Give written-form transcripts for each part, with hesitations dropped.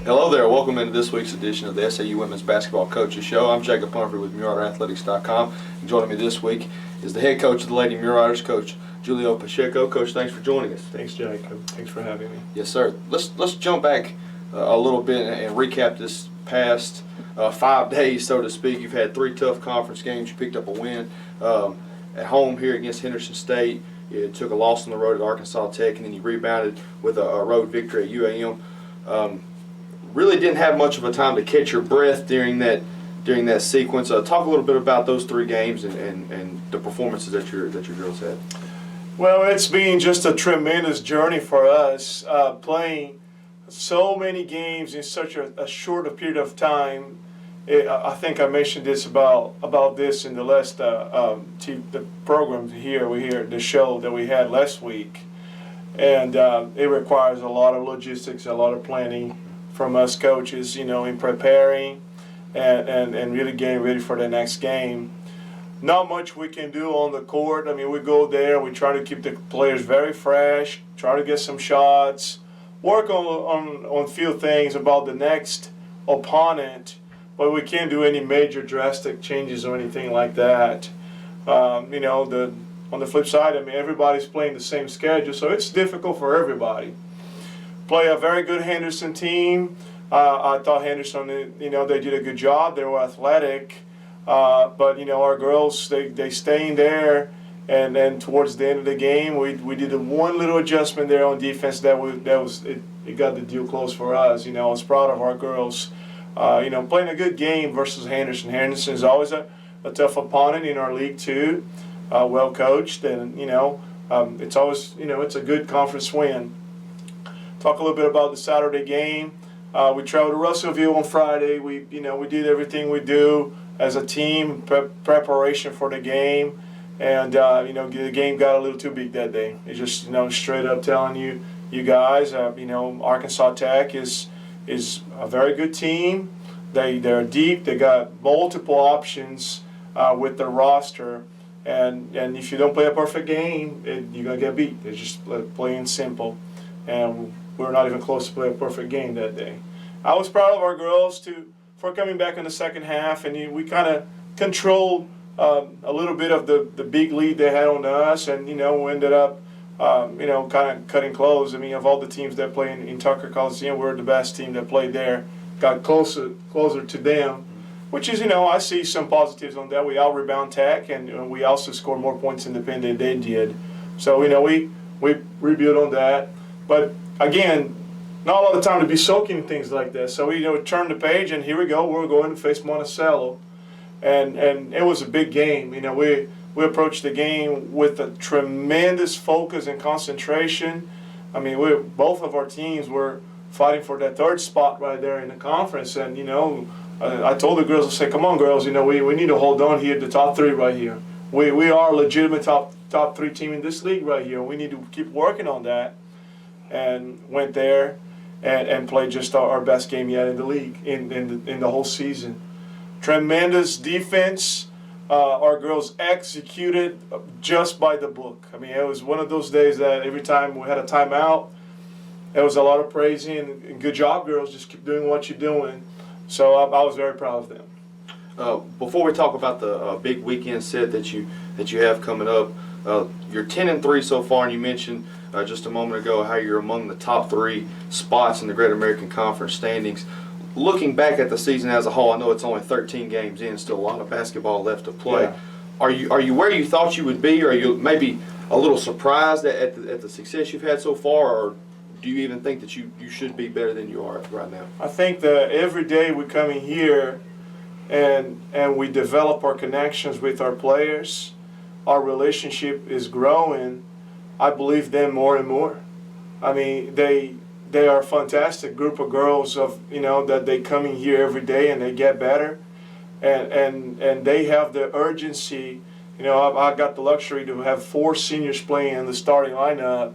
Hello there. Welcome into this week's edition of the SAU Women's Basketball Coaches Show. I'm Jacob Humphrey with MuirRiderAthletics.com. And joining me this week is the head coach of the Lady Muir Riders, Coach Julio Pacheco. Coach, thanks for joining us. Thanks, Jacob. Thanks for having me. Yes, sir. Let's jump back a little bit and recap this past 5 days, so to speak. You've had 3 tough conference games. You picked up a win at home here against Henderson State. You took a loss on the road at Arkansas Tech, and then you rebounded with a road victory at UAM. Really didn't have much of a time to catch your breath during that sequence. Talk a little bit about those 3 games and the performances that your girls had. Well, it's been just a tremendous journey for us, playing so many games in such a short period of time. I think I mentioned this about this in the last the program here, the show that we had last week, and it requires a lot of logistics, a lot of planning from us coaches, in preparing and really getting ready for the next game. Not much we can do on the court. I mean, we go there, we try to keep the players very fresh, try to get some shots, work on few things about the next opponent, but we can't do any major drastic changes or anything like that. On the flip side, I mean, everybody's playing the same schedule, so it's difficult for everybody. Play a very good Henderson team. I thought Henderson, they did a good job. They were athletic, but our girls, they stay in there. And then towards the end of the game, we did one little adjustment there on defense it got the deal closed for us. I was proud of our girls. Playing a good game versus Henderson. Henderson is always a tough opponent in our league too. Well coached, and it's always it's a good conference win. Talk a little bit about the Saturday game. We traveled to Russellville on Friday. We did everything we do as a team, preparation for the game, and the game got a little too big that day. It's just straight up telling you guys, Arkansas Tech is a very good team. They're deep. They got multiple options with their roster, and if you don't play a perfect game, you're gonna get beat. It's just plain simple, and we're not even close to play a perfect game that day. I was proud of our girls for coming back in the second half, and we kind of controlled a little bit of the big lead they had on us, and we ended up kind of cutting close. I mean, of all the teams that play in Tucker Coliseum, we're the best team that played there. Got closer to them, which is I see some positives on that. We out-rebound Tech, and we also scored more points independent than they did. So we rebuild on that, but again, not a lot of time to be soaking things like that. So we turn the page, and here we go. We're going to face Monticello, and it was a big game. We approached the game with a tremendous focus and concentration. I mean, both of our teams were fighting for that 3rd spot right there in the conference, and I told the girls, I said, come on, girls, we need to hold on here, the top 3 right here. We are a legitimate top 3 team in this league right here. We need to keep working on that. And went there and played just our best game yet in the league, in the whole season. Tremendous defense. Our girls executed just by the book. I mean, it was one of those days that every time we had a timeout, it was a lot of praising and good job, girls. Just keep doing what you're doing. So I was very proud of them. Before we talk about the big weekend set that you have coming up, you're 10-3 so far, and you mentioned just a moment ago how you're among the top 3 spots in the Great American Conference standings. Looking back at the season as a whole, I know it's only 13 games in, still a lot of basketball left to play. Yeah. Are you where you thought you would be? Or are you maybe a little surprised at the success you've had so far, or do you even think that you should be better than you are right now? I think that every day we come in here and we develop our connections with our players, our relationship is growing. I believe them more and more. I mean, they are a fantastic group of girls that they come in here every day and they get better, and they have the urgency. I got the luxury to have 4 seniors playing in the starting lineup,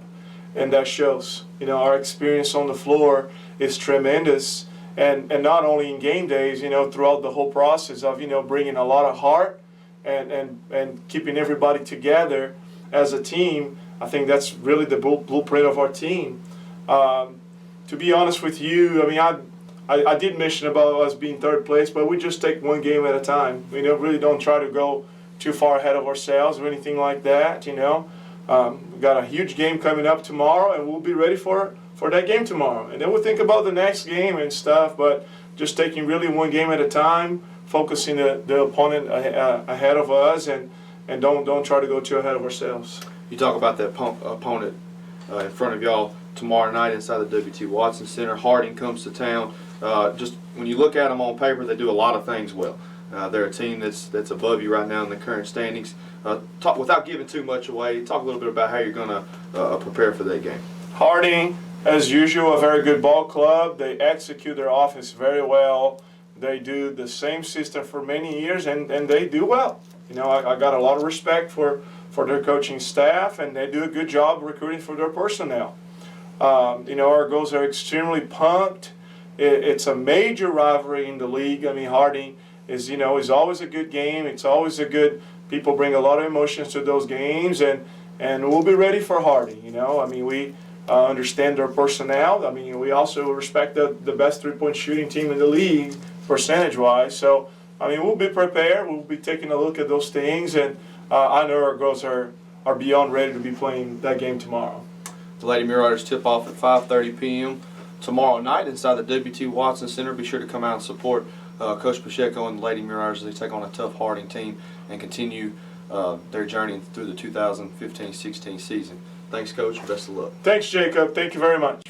and that shows. Our experience on the floor is tremendous, and not only in game days, throughout the whole process of bringing a lot of heart and keeping everybody together as a team. I think that's really the blueprint of our team. To be honest with you, I mean, I did mention about us being third place, but we just take one game at a time. We really don't try to go too far ahead of ourselves or anything like that. We got a huge game coming up tomorrow, and we'll be ready for that game tomorrow. And then we'll think about the next game and stuff, but just taking really one game at a time, focusing the opponent ahead of us, and don't try to go too ahead of ourselves. You talk about that opponent in front of y'all tomorrow night inside the W.T. Watson Center. Harding comes to town. Just when you look at them on paper, they do a lot of things well. They're a team that's above you right now in the current standings. Without giving too much away, talk a little bit about how you're going to prepare for that game. Harding, as usual, a very good ball club. They execute their offense very well. They do the same system for many years, and they do well. I got a lot of respect for their coaching staff, and they do a good job recruiting for their personnel. Our girls are extremely pumped. It's a major rivalry in the league. I mean, Harding is always a good game. It's always a good. People bring a lot of emotions to those games, and we'll be ready for Harding. We understand their personnel. We also respect the best three-point shooting team in the league percentage-wise. So, we'll be prepared. We'll be taking a look at those things, and I know our girls are beyond ready to be playing that game tomorrow. The Lady Marauders tip off at 5:30 p.m. tomorrow night inside the W.T. Watson Center. Be sure to come out and support Coach Pacheco and the Lady Marauders as they take on a tough Harding team and continue their journey through the 2015-16 season. Thanks, Coach. Best of luck. Thanks, Jacob. Thank you very much.